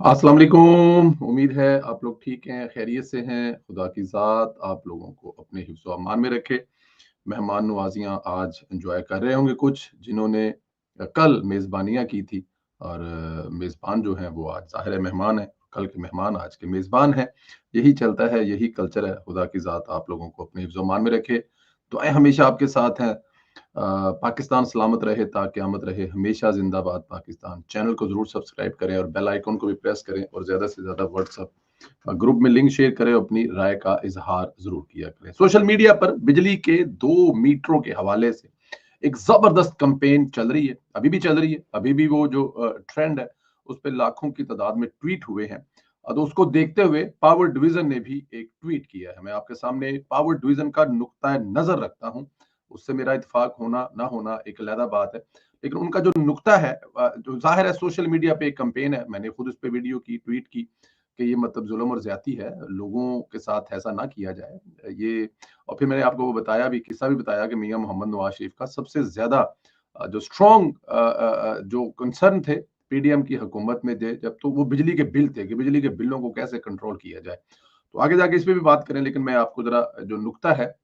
अस्सलाम वालेकुम। उम्मीद है आप लोग ठीक हैं, खैरियत से हैं। खुदा की ज़ात आप लोगों को अपने हिफ्ज़ व अमान में रखे। मेहमान नवाज़ियाँ आज एन्जॉय कर रहे होंगे कुछ, जिन्होंने कल मेज़बानियाँ की थी और मेज़बान जो हैं वो आज ज़ाहिर है मेहमान हैं, कल के मेहमान आज के मेज़बान हैं। यही चलता है, यही कल्चर है। खुदा की ज़ात आप लोगों को अपने हिफ्ज़ व अमान में रखे। दुआएँ हमेशा आपके साथ हैं। पाकिस्तान सलामत रहे ता क़यामत रहे, हमेशा ज़िंदाबाद पाकिस्तान। चैनल को ज़रूर सब्सक्राइब करें और बेल आइकन को भी प्रेस करें और ज़्यादा से ज़्यादा व्हाट्सएप ग्रुप में लिंक शेयर करें, अपनी राय का इज़हार ज़रूर किया करें। सोशल मीडिया पर बिजली के 2 मीटरों के हवाले से एक ज़बरदस्त कैंपेन चल रही है, अभी भी चल रही है। अभी भी वो जो ट्रेंड है, उस पे लाखों की तादाद में ट्वीट हुए हैं। तो उसको देखते हुए पावर डिवीज़न ने भी एक ट्वीट किया है। मैं आपके सामने पावर डिवीज़न का नुक्ता नज़र रखता हूँ। उससे मेरा इत्तेफ़ाक होना ना होना एक अलहदा बात है। लेकिन उनका जो नुक्ता है जो ज़ाहिर है सोशल मीडिया पे एक कैंपेन है, मैंने खुद उस पे वीडियो की, ट्वीट की कि ये मतलब ज़ुल्म और ज़्यादती है, लोगों के साथ ऐसा ना किया जाए। ये और फिर मैंने आपको वो बताया भी, किस्सा भी बताया कि मियाँ मोहम्मद नवाज़ शरीफ का सबसे ज़्यादा जो स्ट्रॉन्ग जो कंसर्न थे पीडीएम की हुकूमत में थे जब, तो वो बिजली के बिल थे कि बिजली के बिलों को कैसे कंट्रोल किया जाए। तो आगे जाके इस पे भी बात करें, लेकिन मैं आपको ज़रा जो नुक्ता है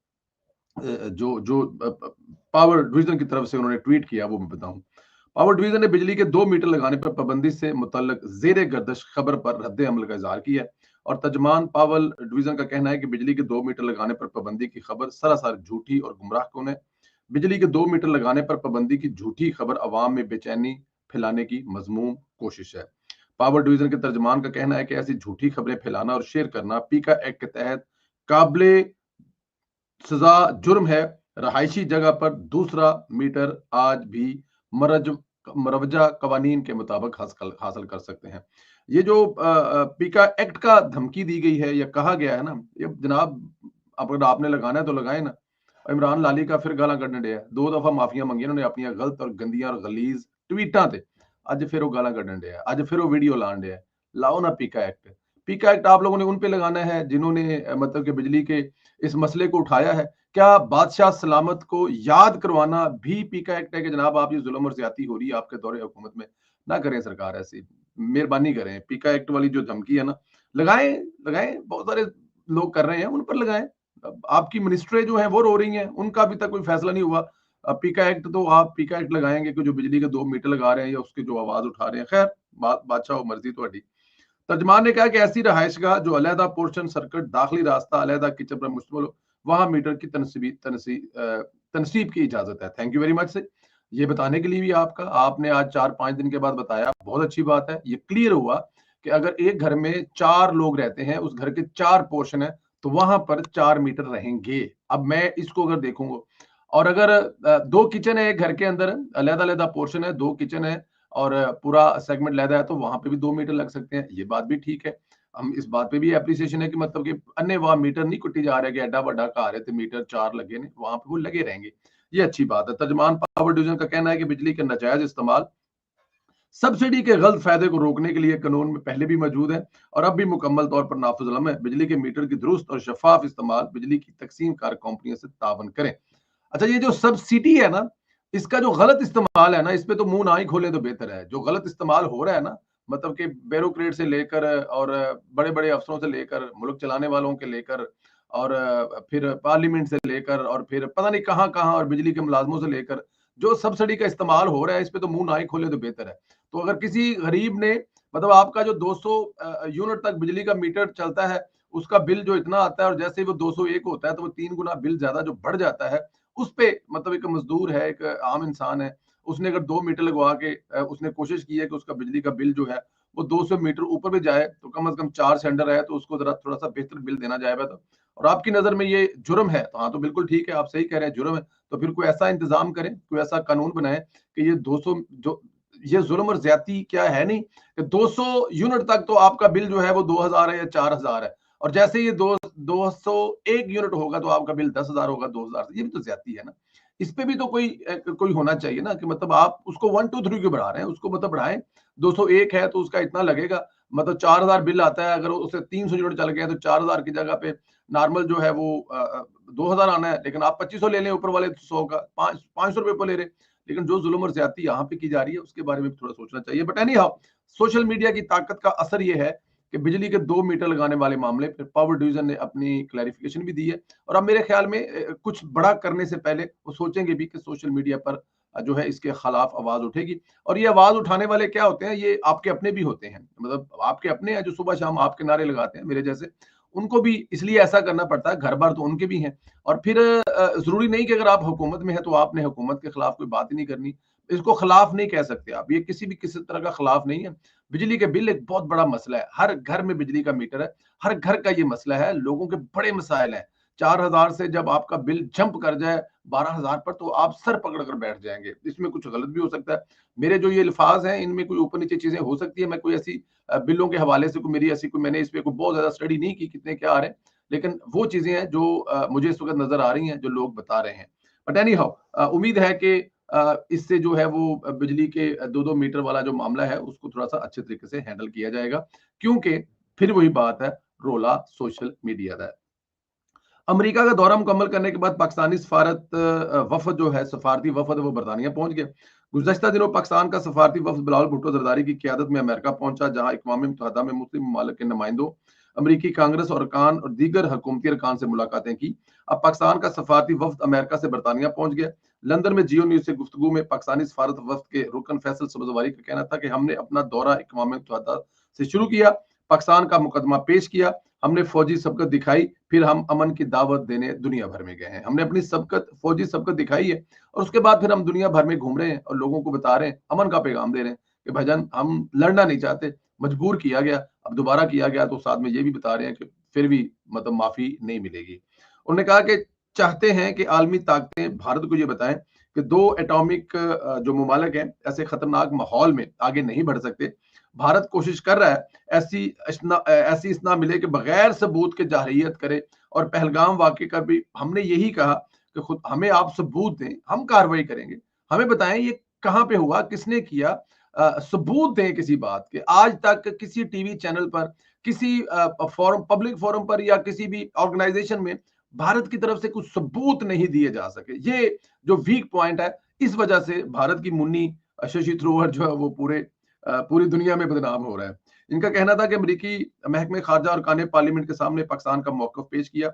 जो जो पावर डिवीजन की तरफ से उन्होंने ट्वीट किया वो मैं बताऊं। पावर डिवीजन ने बिजली के 2 मीटर लगाने पर पाबंदी से मुतल्लक जेर गर्दश खबर पर रद्द अमल का इजहार किया है और तर्जमान पावर डिवीजन का कहना है कि बिजली के 2 मीटर लगाने पर पाबंदी की खबर सरासर झूठी और गुमराहकुन है। बिजली के 2 मीटर लगाने पर पाबंदी की झूठी खबर अवाम में बेचैनी फैलाने की मजमूम कोशिश है। पावर डिवीजन के तर्जमान का कहना है कि ऐसी झूठी खबरें फैलाना और शेयर करना पीका एक्ट के तहत काबिले सजा जुर्म है। रहायशी जगह पर दूसरा मीटर आज भी मरज मरवजा कवानीन के मुताबिक हासिल कर सकते हैं। ये जो पीका एक्ट का धमकी दी गई है या कहा गया है ना, ये जनाब अगर आपने लगाना है तो लगाए ना। इमरान लाली का फिर गाला कड्ढन डे 2 दफा माफिया मंगी उन्होंने अपनी गलत और गंदियां और गलीज ट्वीटा ते। अज फिर वो गाला कड्ढन डे अज फिर वो वीडियो लान डे। लाओ ना पीका एक्ट। पीका एक्ट आप लोगों ने उन पे लगाना है जिन्होंने मतलब कि बिजली के इस मसले को उठाया है। क्या बादशाह सलामत को याद करवाना भी पीका एक्ट है कि जनाब आप ये जुल्म और ज्यादती हो रही है आपके दौरे हुकूमत में, ना करें सरकार ऐसी, मेहरबानी करें। पीका एक्ट वाली जो धमकी है ना, लगाएं, लगाएं, बहुत सारे लोग कर रहे हैं, उन पर लगाएं। अब आपकी मिनिस्ट्रें जो हैं वो रो रही हैं, उनका अभी तक कोई फैसला नहीं हुआ। पीका एक्ट तो आप पीका एक्ट लगाएंगे कि जो बिजली के 2 मीटर लगा रहे हैं या उसकी जो आवाज उठा रहे हैं, खैर बादशाह मर्जी तो। तर्जमान ने कहा कि ऐसी रहायशगाह जो अलहदा पोर्शन सर्किट दाखिली रास्ता अलहदा किचन पर मुश्तमिल हो, वहां मीटर की तनसीब की इजाजत है। थैंक यू वेरी मच से ये बताने के लिए भी आपका, आपने आज 4-5 दिन के बाद बताया, बहुत अच्छी बात है। ये क्लियर हुआ कि अगर एक घर में 4 लोग रहते हैं, उस घर के 4 पोर्शन है, तो वहां पर 4 मीटर रहेंगे। अब मैं इसको अगर देखूंगा और अगर 2 किचन है एक घर के अंदर, अलहदा अलहदा पोर्शन है, 2 किचन है और पूरा सेगमेंट लहदा है, तो वहां पे भी 2 मीटर लग सकते हैं। ये बात भी ठीक है। हम इस बात पे भी एप्रिसिएशन है कि मतलब कि अन्य वहां मीटर नहीं कुटी जा रहे कि एडा बड़ा घर है तो मीटर 4 लगे ने, वहां पे वो लगे रहेंगे। ये अच्छी बात है। तर्जमान पावर डिवीजन का कहना है कि बिजली के नाजायज इस्तेमाल सब्सिडी के गलत फायदे को रोकने के लिए कानून में पहले भी मौजूद है और अब भी मुकम्मल तौर पर नाफिज अमल है। बिजली के मीटर की दुरुस्त और शफाफ इस्तेमाल बिजली की तकसीम कार कंपनियों से तावन करें। अच्छा, ये जो सब्सिडी है ना, इसका जो गलत इस्तेमाल है ना, इस पे तो मुंह ना ही खोले तो बेहतर है। जो गलत इस्तेमाल हो रहा है ना, मतलब कि ब्यूरोक्रेट से लेकर और बड़े बड़े अफसरों से लेकर, मुल्क चलाने वालों के लेकर और फिर पार्लियामेंट से लेकर और फिर पता नहीं कहाँ कहाँ और बिजली के मुलाजमों से लेकर जो सब्सिडी का इस्तेमाल हो रहा है, इस पे तो मुंह ना ही खोले तो बेहतर है। तो अगर किसी गरीब ने मतलब आपका जो 200 यूनिट तक बिजली का मीटर चलता है, उसका बिल जो इतना आता है और जैसे ही वो 201 होता है तो वो 3 गुना बिल ज्यादा जो बढ़ जाता है। उस पे मतलब एक मजदूर है, एक आम इंसान है, उसने अगर 2 मीटर लगवा के उसने कोशिश की है कि उसका बिजली का बिल जो है वो 200 मीटर ऊपर भी जाए, तो कम से कम 4 से अंडर है, तो उसको जरा थोड़ा सा बेहतर बिल देना जाएगा। तो और आपकी नजर में ये जुर्म है तो हाँ, तो बिल्कुल ठीक है, आप सही कह रहे हैं, जुर्म है। तो फिर कोई ऐसा इंतजाम करें, कोई ऐसा कानून बनाए कि ये 200 जो ये जुल्म और ज्यादती क्या है नहीं कि 200 यूनिट तक तो आपका बिल जो है वो 2000 है या 4000 है, और जैसे ये 201 यूनिट होगा तो आपका बिल 10,000 होगा, 2000 से। ये भी तो ज्यादती है ना। इस पे भी तो कोई होना चाहिए ना कि मतलब आप उसको 1 2 3 क्यों बढ़ा रहे हैं, उसको मतलब बढ़ाएं। 201 है तो उसका इतना लगेगा, मतलब 4000 बिल आता है, अगर उसे 300 यूनिट चल गया तो 4000 की जगह पे नॉर्मल जो है वो 2000 आना है, लेकिन आप 2500 ले लें, ऊपर वाले 100 का 500 रुपए पर ले रहे। लेकिन जो जुल्म और ज्यादती यहाँ पे की जा रही है उसके बारे में भी थोड़ा सोचना चाहिए। But any how, social media की ताकत का असर ये है कि बिजली के 2 मीटर लगाने वाले मामले पर पावर डिवीजन ने अपनी क्लैरिफिकेशन भी दी है, और अब मेरे ख्याल में कुछ बड़ा करने से पहले वो सोचेंगे भी कि सोशल मीडिया पर जो है इसके खिलाफ आवाज उठेगी। और ये आवाज उठाने वाले क्या होते हैं, ये आपके अपने भी होते हैं, मतलब आपके अपने हैं जो सुबह शाम आपके नारे लगाते हैं मेरे जैसे, उनको भी इसलिए ऐसा करना पड़ता है, घर बार तो उनके भी हैं। और फिर जरूरी नहीं कि अगर आप हुकूमत में है तो आपने हुकूमत के खिलाफ कोई बात ही नहीं करनी, इसको खिलाफ नहीं कह सकते आप, ये किसी भी किसी तरह का खिलाफ नहीं है। बिजली के बिल एक बहुत बड़ा मसला है, हर घर में बिजली का मीटर है, हर घर का ये मसला है, लोगों के बड़े मसाइल हैं। 4,000 से जब आपका बिल जंप कर जाए 12,000 पर, तो आप सर पकड़ कर बैठ जाएंगे, इसमें कुछ गलत भी हो सकता है। मेरे जो ये अल्फाज हैं इनमें कोई ऊपर नीचे चीजें हो सकती है, मैं कोई ऐसी बिलों के हवाले से कोई मेरी ऐसी कोई मैंने इस पे कोई बहुत ज्यादा स्टडी नहीं की कितने क्या आ रहे हैं, लेकिन वो चीजें हैं जो मुझे इस वक्त नजर आ रही हैं जो लोग बता रहे हैं। बट एनी हाउ उम्मीद है कि इससे जो है वो बिजली के 2-2 मीटर वाला जो मामला है उसको थोड़ा सा अच्छे तरीके से हैंडल किया जाएगा, क्योंकि फिर वही बात है, रोला सोशल मीडिया का है। अमेरिका का दौरा मुकम्मल करने के बाद पाकिस्तानी वफद जो है, सफारती वफद, वो बरतानिया पहुंच गया। गुज़श्ता दिनों पाकिस्तान का सफारती वफद बिलावल भुट्टो जरदारी की क़यादत में अमेरिका पहुंचा, जहां अक़वाम मुत्तहिदा में मुस्लिम ममालिक के नुमाइंदों, अमरीकी कांग्रेस और अरकान और दीगर हुकूमती अरकान से मुलाकातें की। अब पाकिस्तान का सफारती वफद अमेरिका से बरतानिया पहुंच गया। लंदन में जियो न्यूज से गुफ्तगू में पाकिस्तानी सफारत वफद के रुकन फैसल सब्जवारी का कहना था कि हमने अपना दौरा अक़वाम मुत्तहिदा से शुरू किया, पाकिस्तान का मुकदमा पेश किया, हमने फौजी सबकत दिखाई, फिर हम अमन की दावत देने दुनिया भर में गए हैं। हमने अपनी सबकत, फौजी सबकत दिखाई है, और उसके बाद फिर हम दुनिया भर में घूम रहे हैं और लोगों को बता रहे हैं, अमन का पैगाम दे रहे हैं कि भाईजान हम लड़ना नहीं चाहते, मजबूर किया गया, अब दोबारा किया गया, तो साथ में ये भी बता रहे हैं कि फिर भी मतलब माफी नहीं मिलेगी। उन्होंने कहा कि चाहते हैं कि आलमी ताकतें भारत को ये बताएं कि 2 एटॉमिक जो ममालिक हैं ऐसे खतरनाक माहौल में आगे नहीं बढ़ सकते। भारत कोशिश कर रहा है ऐसी इस्ना मिले कि बगैर सबूत के जाहिरियत करे, और पहलगाम वाक़े का भी हमने यही कहा कि खुद हमें आप सबूत दें, हम कार्रवाई करेंगे, हमें बताएं ये कहाँ पे हुआ, किसने किया, सबूत दें किसी बात के। आज तक किसी टीवी चैनल पर, किसी फोरम, पब्लिक फोरम पर, या किसी भी ऑर्गेनाइजेशन में भारत की तरफ से कुछ सबूत नहीं दिए जा सके। ये जो वीक पॉइंट है, इस वजह से भारत की मुन्नी शशि थरूर जो है वो पूरी दुनिया में बदनाम हो रहा है। इनका कहना था कि अमेरिकी महकमे खारजा और काने पार्लियामेंट के सामने पाकिस्तान का मौकफ पेश किया,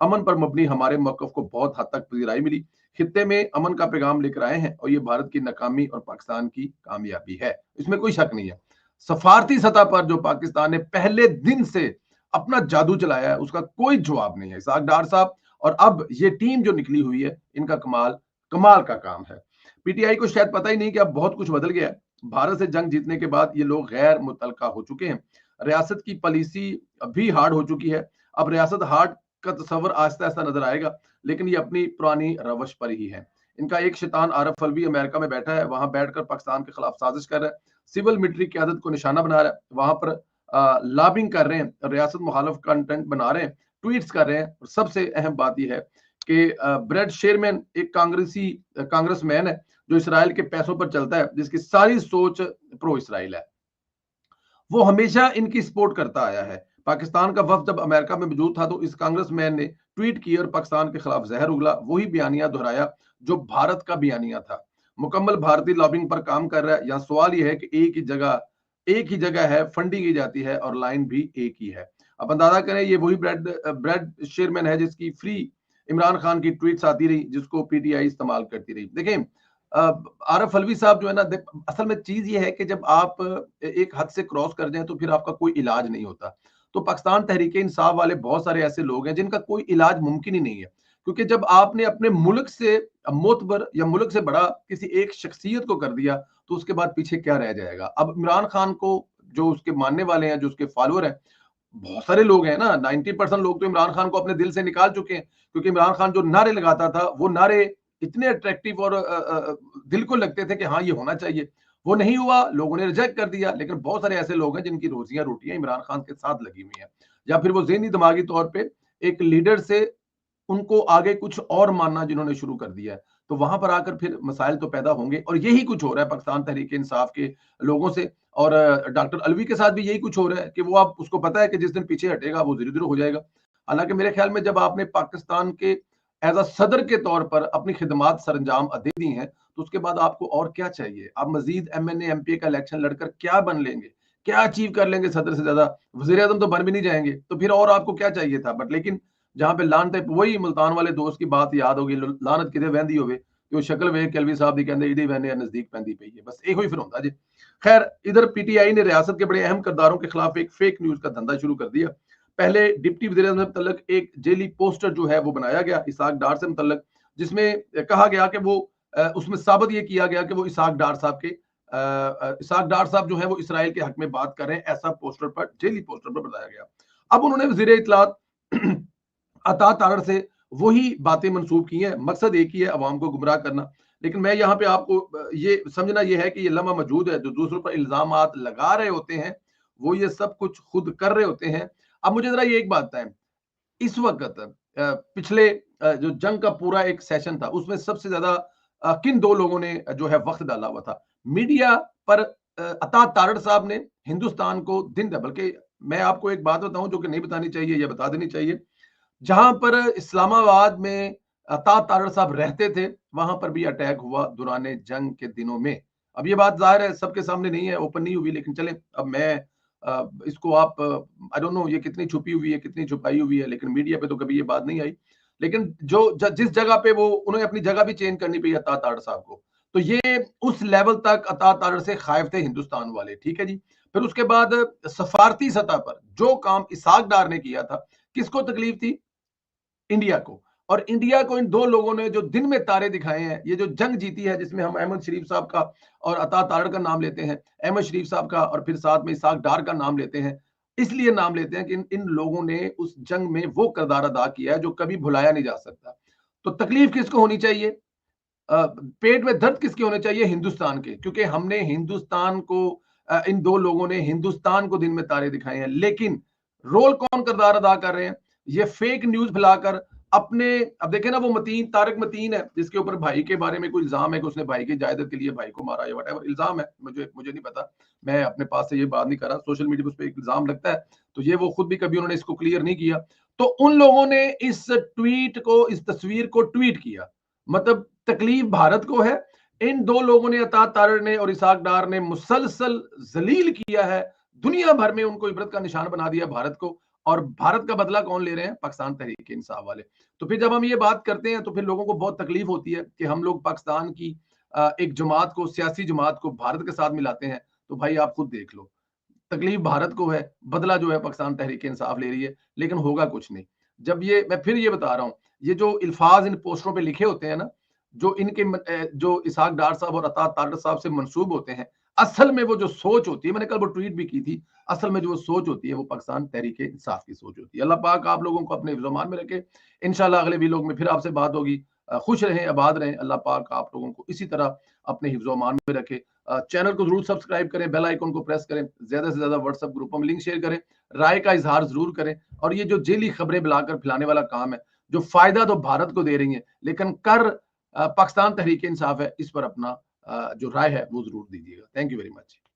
अमन पर मबनी हमारे मौकफ को बहुत हद तक पजीराई मिली, खित्ते में अमन का पैगाम लेकर आए हैं, और ये भारत की नाकामी और पाकिस्तान की कामयाबी है, इसमें कोई शक नहीं है। सफारती सतह पर जो पाकिस्तान ने पहले दिन से अपना जादू चलाया है उसका कोई जवाब नहीं है इसहाक डार साहब, और अब ये टीम जो निकली हुई है इनका कमाल कमाल का काम है। पीटीआई को शायद पता ही नहीं कि अब बहुत कुछ बदल गया है। भारत से जंग जीतने के बाद ये लोग गैर मुतलका हो चुके हैं, रियासत की पॉलिसी भी हार्ड हो चुकी है। अब रियासत हार्ड का तस्वर आहिस्ता आहिस्ता नजर आएगा, लेकिन ये अपनी पुरानी रवश पर ही है। इनका एक शैतान आरफ अलवी अमेरिका में बैठा है, वहां बैठकर पाकिस्तान के खिलाफ साजिश कर रहा है, सिविल मिलिट्री क्यादत को निशाना बना रहा है, वहां पर लॉबिंग कर रहे हैं, रियासत मुखालिफ कंटेंट बना रहे हैं, ट्वीट्स कर रहे हैं, और सबसे अहम बात यह है कि ब्रेड शेरमैन एक कांग्रेसमैन है जो इसराइल के पैसों पर चलता है, जिसकी सारी सोच प्रो इसराइल है, वो हमेशा इनकी सपोर्ट करता आया है। पाकिस्तान का वफ्द जब अमेरिका में मौजूद था तो इस कांग्रेसमैन ने ट्वीट किया और पाकिस्तान के खिलाफ जहर उगला, वही बयानिया दोहराया जो भारत का बयानिया था। मुकम्मल भारतीय लॉबिंग पर काम कर रहा है। यहाँ सवाल यह है कि एक ही जगह है, फंडिंग की जाती है और लाइन भी एक ही है। अब अंदाजा करें, ये वही ब्रेड शेरमैन है जिसकी फ्री इमरान खान की ट्वीट्स आती रही, जिसको पीटीआई इस्तेमाल करती रही। देखें, आरफ अलवी साहब जो है ना, असल में चीज ये है कि जब आप एक हद से क्रॉस कर जाए तो फिर आपका कोई इलाज नहीं होता। तो पाकिस्तान तहरीक इंसाफ वाले बहुत सारे ऐसे लोग हैं जिनका कोई इलाज मुमकिन ही नहीं है, क्योंकि जब आपने अपने मुल्क से मोतबर या मुल्क से बड़ा किसी एक शख्सियत को कर दिया तो उसके बाद पीछे क्या रह जाएगा। अब इमरान खान को जो उसके मानने वाले हैं, जो उसके फॉलोअर हैं, बहुत सारे लोग हैं ना, 90% लोग तो इमरान खान को अपने दिल से निकाल चुके हैं, क्योंकि इमरान खान जो नारे लगाता था वो नारे इतने अट्रैक्टिव और दिल को लगते थे कि हाँ ये होना चाहिए। वो नहीं हुआ, लोगों ने रिजेक्ट कर दिया। लेकिन बहुत सारे ऐसे लोग हैं जिनकी रोजियां रोटियां इमरान खान के साथ लगी हुई हैं, या फिर वो ज़हनी दिमागी तौर पे एक लीडर से उनको आगे कुछ और मानना जिन्होंने शुरू कर दिया है, तो वहां पर आकर फिर मसाइल तो पैदा होंगे। और यही कुछ हो रहा है पाकिस्तान तहरीक इंसाफ के लोगों से, और डॉक्टर अलवी के साथ भी यही कुछ हो रहा है कि वो, आप उसको पता है कि जिस दिन पीछे हटेगा वो धीरे धीरे हो जाएगा। हालांकि मेरे ख्याल में जब आपने पाकिस्तान के एज अ सदर के तौर पर अपनी खिदमात सरंजाम दे दी हैं, तो उसके बाद आपको और क्या चाहिए? आप मजीद एमएनए एमपी का इलेक्शन लड़कर क्या बन लेंगे, क्या अचीव कर लेंगे? सदर से ज्यादा वजीर आजम तो बन भी नहीं जाएंगे, तो फिर और आपको क्या चाहिए था? बट लेकिन जहां पे लानत है, वही मुल्तान वाले दोस्त की बात याद होगी, लानत किते वहदी होवे तो शक्ल वेख के साहब की कहते इडी वहने नजदीक पैंदी पई है, बस एक ही फिर होता जी। खैर, इधर पीटीआई ने रियासत के बड़े अहम किरदारों के खिलाफ एक फेक न्यूज का धंधा शुरू कर दिया। पहले डिप्टी वज़ीर आज़म से मुतल्लिक एक जेली पोस्टर जो है वो बनाया गया इसहाक डार से मुतल्लिक, जिसमें कहा गया कि वो उसमें साबित ये किया गया कि वो इसहाक डार साहब के इसहाक डार साहब जो है वो इसराइल के हक में बात कर रहे हैं, ऐसा पोस्टर पर, जेली पोस्टर पर बताया गया। अब उन्होंने वज़ीर इत्तलात अता तारड़ से वही बातें मंसूब की हैं, मकसद एक ही है, अवाम को गुमराह करना। लेकिन मैं यहाँ पे आपको ये समझना ये है कि ये लम्हा मौजूद है, जो दूसरों पर इल्जामात लगा रहे होते हैं, वो ये सब कुछ खुद कर रहे होते हैं। अब मुझे जरा ये एक बात बताएं, इस वक्त पिछले जो जंग का पूरा एक सेशन था, उसमें सबसे ज्यादा किन दो लोगों ने जो है वक्त डाला हुआ था? मीडिया पर अता तारड़ साहब ने हिंदुस्तान को दिन, बल्कि मैं आपको एक बात बताऊं जो कि नहीं बतानी चाहिए या बता देनी चाहिए, जहां पर इस्लामाबाद में अता तारड़ साहब रहते थे, वहां पर भी अटैक हुआ दौरान जंग के दिनों में। अब ये बात जाहिर है सबके सामने नहीं है, ओपन नहीं हुई, लेकिन चले अब मैं इसको आप आई डोंट नो ये कितनी छुपी हुई है, कितनी छुपाई हुई है, लेकिन मीडिया पे तो कभी ये बात नहीं आई। लेकिन जिस जगह पे वो उन्हें अपनी जगह भी चेंज करनी पड़ी अता तारड़ साहब को, तो ये उस लेवल तक अता तारड़ से खायफ थे हिंदुस्तान वाले, ठीक है जी। फिर उसके बाद सफारती सतह पर जो काम इसहाक डार ने किया था, किसको तकलीफ थी? इंडिया को। और इंडिया को इन दो लोगों ने जो दिन में तारे दिखाए हैं, ये जो जंग जीती है, जिसमें हम अहमद शरीफ साहब का और अता तारड़ का नाम लेते हैं, अहमद शरीफ साहब का और फिर साथ में इसहाक डार का नाम लेते हैं, इसलिए नाम लेते हैं कि इन लोगों ने उस जंग में वो किरदार अदा किया है जो कभी भुलाया नहीं जा सकता। तो तकलीफ किसको होनी चाहिए? पेट में दर्द किसके होने चाहिए? हिंदुस्तान के, क्योंकि हमने हिंदुस्तान को इन दो लोगों ने हिंदुस्तान को दिन में तारे दिखाए हैं। लेकिन रोल कौन किरदार अदा कर रहे हैं? ये फेक न्यूज फैलाकर अपने, अब देखे ना वो मतीन, तारक मतीन है, जिसके ऊपर भाई के बारे में कोई इल्जाम है कि उसने भाई की जायदाद के लिए भाई को मारा या वट इल्जाम है, मुझे नहीं पता, मैं अपने पास से ये बात नहीं कर रहा, सोशल मीडिया पर उस पर एक इल्जाम लगता है, तो ये वो खुद भी कभी उन्होंने इसको क्लियर नहीं किया। तो उन लोगों ने इस ट्वीट को, इस तस्वीर को ट्वीट किया, मतलब तकलीफ भारत को है। इन दो लोगों ने, अता तारड़ ने और इसहाक डार ने, मुसलसल जलील किया है, दुनिया भर में उनको इबरत का निशान बना दिया भारत को। और भारत का बदला कौन ले रहे हैं? पाकिस्तान तहरीक इंसाफ वाले। तो फिर जब हम ये बात करते हैं तो फिर लोगों को बहुत तकलीफ होती है कि हम लोग पाकिस्तान की एक जमात को, सियासी जमात को भारत के साथ मिलाते हैं। तो भाई आप खुद देख लो, तकलीफ भारत को है, बदला जो है पाकिस्तान तहरीक इंसाफ ले रही है, लेकिन होगा कुछ नहीं। जब ये, मैं फिर ये बता रहा हूँ, ये जो इल्फाज इन पोस्टरों पे लिखे होते हैं ना, जो इनके जो इसहाक डार साहब और अता तारड़ साहब से मंसूब होते हैं, असल में वो जो सोच होती है, मैंने कल वो ट्वीट भी की थी, असल में जो सोच होती है वो पाकिस्तान तहरीक इंसाफ की सोच होती है। अल्लाह पाक आप लोगों को अपने ईमान में रखे। इंशाल्लाह अगले वीलॉग में फिर आपसे बात होगी। खुश रहें, आबाद रहें। अल्लाह पाक आप लोगों को इसी तरह अपने हिफ्ज़ ईमान में रखे। चैनल को जरूर सब्सक्राइब करें, बेल आइकन को प्रेस करें, ज्यादा से ज्यादा व्हाट्सएप ग्रुपों में लिंक शेयर करें, राय का इजहार जरूर करें। और ये जो जेली खबरें बुलाकर फैलाने वाला काम है, जो फायदा तो भारत को दे रही है लेकिन कर पाकिस्तान तहरीक इंसाफ है, इस पर अपना जो राय है वो जरूर दीजिएगा। Thank you very much.